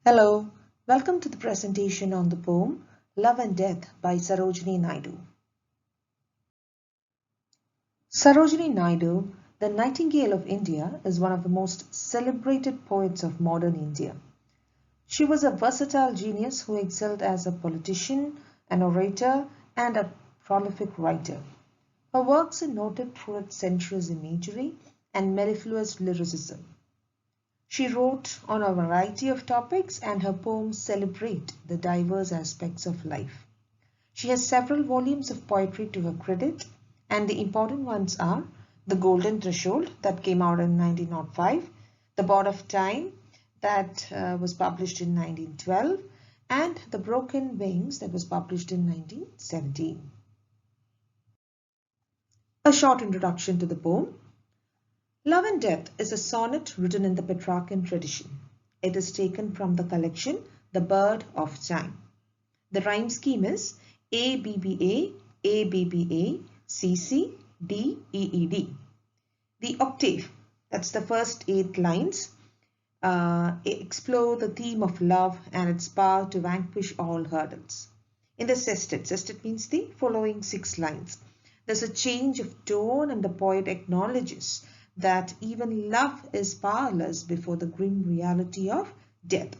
Hello, welcome to the presentation on the poem Love and Death by Sarojini Naidu. Sarojini Naidu, the Nightingale of India, is one of the most celebrated poets of modern India. She was a versatile genius who excelled as a politician, an orator, and a prolific writer. Her works are noted for its sensuous imagery and mellifluous lyricism. She wrote on a variety of topics and her poems celebrate the diverse aspects of life. She has several volumes of poetry to her credit, and the important ones are The Golden Threshold that came out in 1905, The Bond of Time that was published in 1912, and The Broken Wings that was published in 1917. A short introduction to the poem. Love and Death is a sonnet written in the Petrarchan tradition. It is taken from the collection The Bird of Time. The rhyme scheme is ABBA, ABBA, CC, D, EED. The octave, that's the first 8 lines, explore the theme of love and its power to vanquish all hurdles. In the sestet means the following 6 lines. There's a change of tone and the poet acknowledges that even love is powerless before the grim reality of death.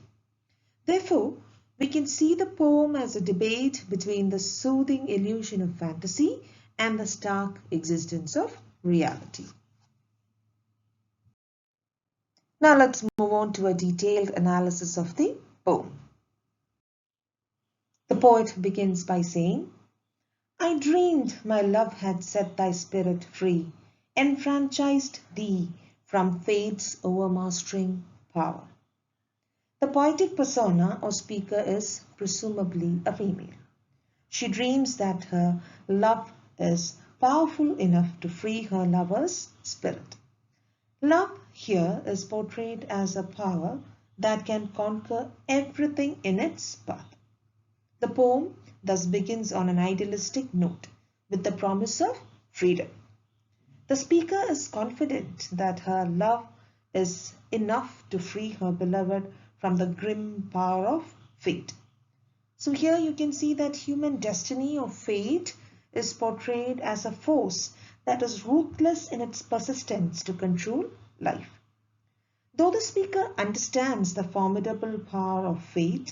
Therefore, we can see the poem as a debate between the soothing illusion of fantasy and the stark existence of reality. Now let's move on to a detailed analysis of the poem. The poet begins by saying, I dreamed my love had set thy spirit free, enfranchised thee from fate's overmastering power. The poetic persona or speaker is presumably a female. She dreams that her love is powerful enough to free her lover's spirit. Love here is portrayed as a power that can conquer everything in its path. The poem thus begins on an idealistic note with the promise of freedom. The speaker is confident that her love is enough to free her beloved from the grim power of fate. So here you can see that human destiny or fate is portrayed as a force that is ruthless in its persistence to control life. Though the speaker understands the formidable power of fate,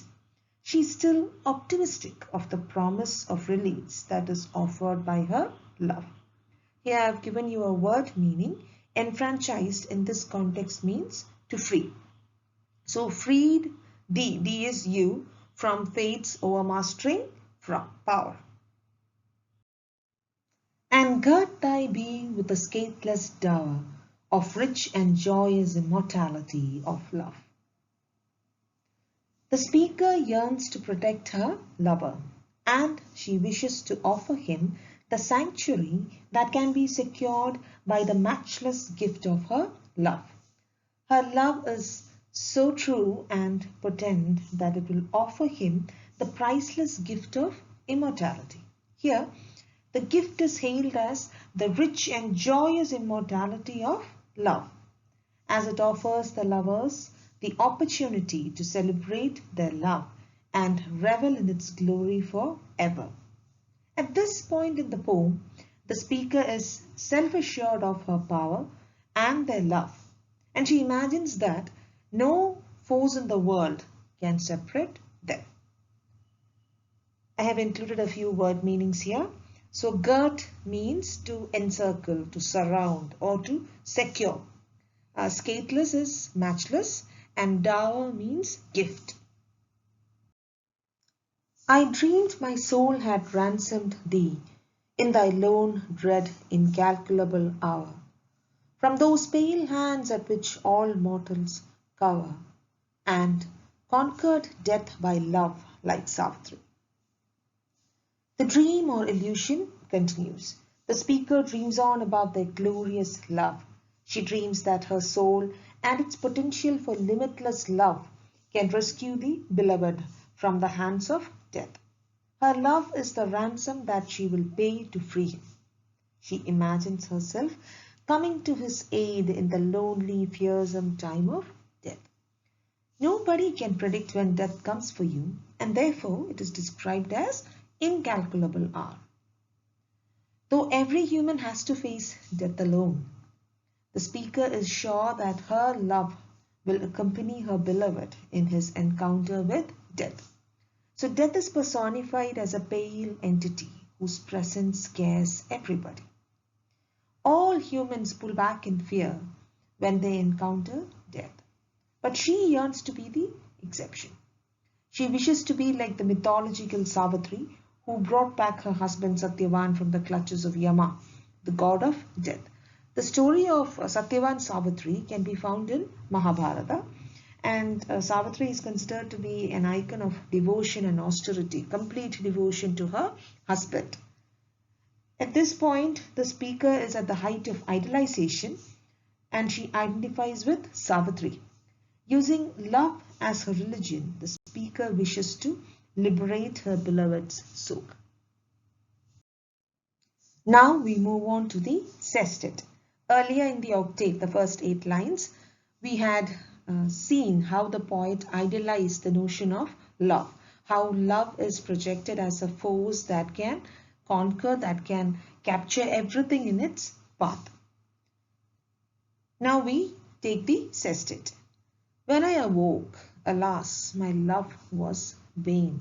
she is still optimistic of the promise of release that is offered by her love. Here I have given you a word meaning. Enfranchised in this context means to free. So freed thee is you from fate's overmastering power. And gird thy being with the scatheless dower of rich and joyous immortality of love. The speaker yearns to protect her lover, and she wishes to offer him the sanctuary that can be secured by the matchless gift of her love. Her love is so true and potent that it will offer him the priceless gift of immortality. Here, the gift is hailed as the rich and joyous immortality of love, as it offers the lovers the opportunity to celebrate their love and revel in its glory forever. At this point in the poem, the speaker is self-assured of her power and their love, and she imagines that no force in the world can separate them. I have included a few word meanings here. So gird means to encircle, to surround, or to secure. Scatheless is matchless, and dower means gift. I dreamed my soul had ransomed thee in thy lone, dread, incalculable hour, from those pale hands at which all mortals cower, and conquered death by love like Savitri. The dream or illusion continues. The speaker dreams on about their glorious love. She dreams that her soul and its potential for limitless love can rescue the beloved from the hands of death. Her love is the ransom that she will pay to free him. She imagines herself coming to his aid in the lonely, fearsome time of death. No Nobody can predict when death comes for you, and therefore it is described as incalculable hour. Though every human has to face death alone, the speaker is sure that her love will accompany her beloved in his encounter with death. So death is personified as a pale entity whose presence scares everybody. All humans pull back in fear when they encounter death. But she yearns to be the exception. She wishes to be like the mythological Savitri who brought back her husband Satyavan from the clutches of Yama, the god of death. The story of Satyavan Savitri can be found in Mahabharata, and Savitri is considered to be an icon of devotion and austerity, complete devotion to her husband. At this point, the speaker is at the height of idealization and she identifies with Savitri. Using love as her religion, the speaker wishes to liberate her beloved's soul. Now we move on to the sestet. Earlier in the octave, the first 8 lines, we had seen how the poet idealized the notion of love, how love is projected as a force that can conquer, that can capture everything in its path. Now we take the sestet. When I awoke, alas, my love was vain,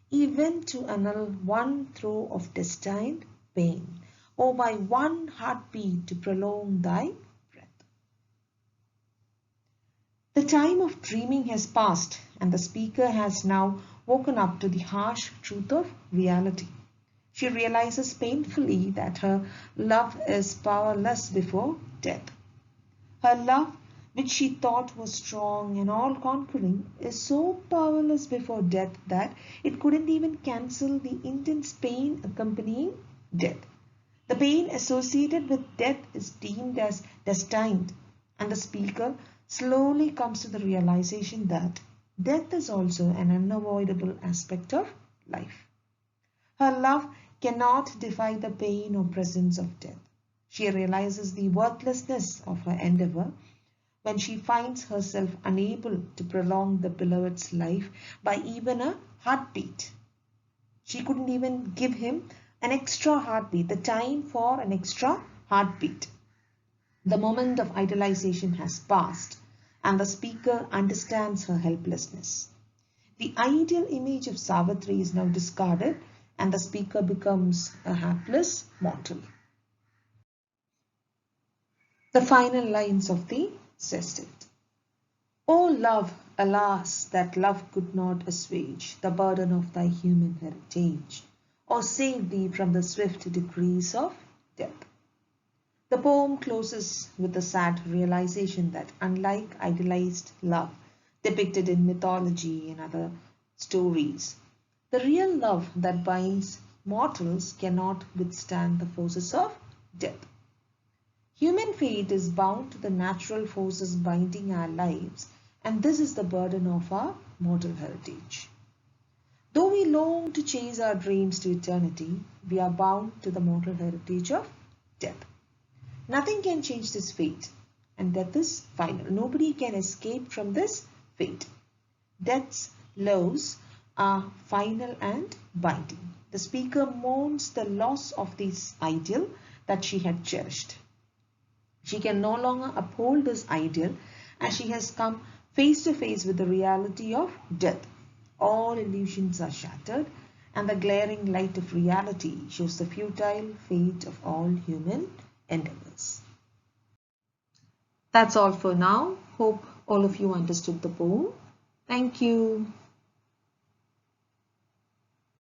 even to annul one throe of destined pain, or by one heartbeat to prolong thy breath. The time of dreaming has passed, and the speaker has now woken up to the harsh truth of reality. She realizes painfully that her love is powerless before death. Her love, which she thought was strong and all-conquering, is so powerless before death that it couldn't even cancel the intense pain accompanying death. The pain associated with death is deemed as destined, and the speaker slowly comes to the realization that death is also an unavoidable aspect of life. Her love cannot defy the pain or presence of death. She realizes the worthlessness of her endeavor when she finds herself unable to prolong the beloved's life by even a heartbeat. She couldn't even give him an extra heartbeat, the time for an extra heartbeat. The moment of idealization has passed, and the speaker understands her helplessness. The ideal image of Savitri is now discarded, and the speaker becomes a hapless mortal. The final lines of the sestet. O love, alas, that love could not assuage the burden of thy human heritage, or save thee from the swift decrees of death. The poem closes with the sad realization that unlike idealized love depicted in mythology and other stories, the real love that binds mortals cannot withstand the forces of death. Human fate is bound to the natural forces binding our lives, and this is the burden of our mortal heritage. Though we long to chase our dreams to eternity, we are bound to the mortal heritage of death. Nothing can change this fate, and death is final. Nobody can escape from this fate. Death's laws are final and binding. The speaker mourns the loss of this ideal that she had cherished. She can no longer uphold this ideal as she has come face to face with the reality of death. All illusions are shattered, and the glaring light of reality shows the futile fate of all human endeavors. That's all for now. Hope all of you understood the poem. Thank you.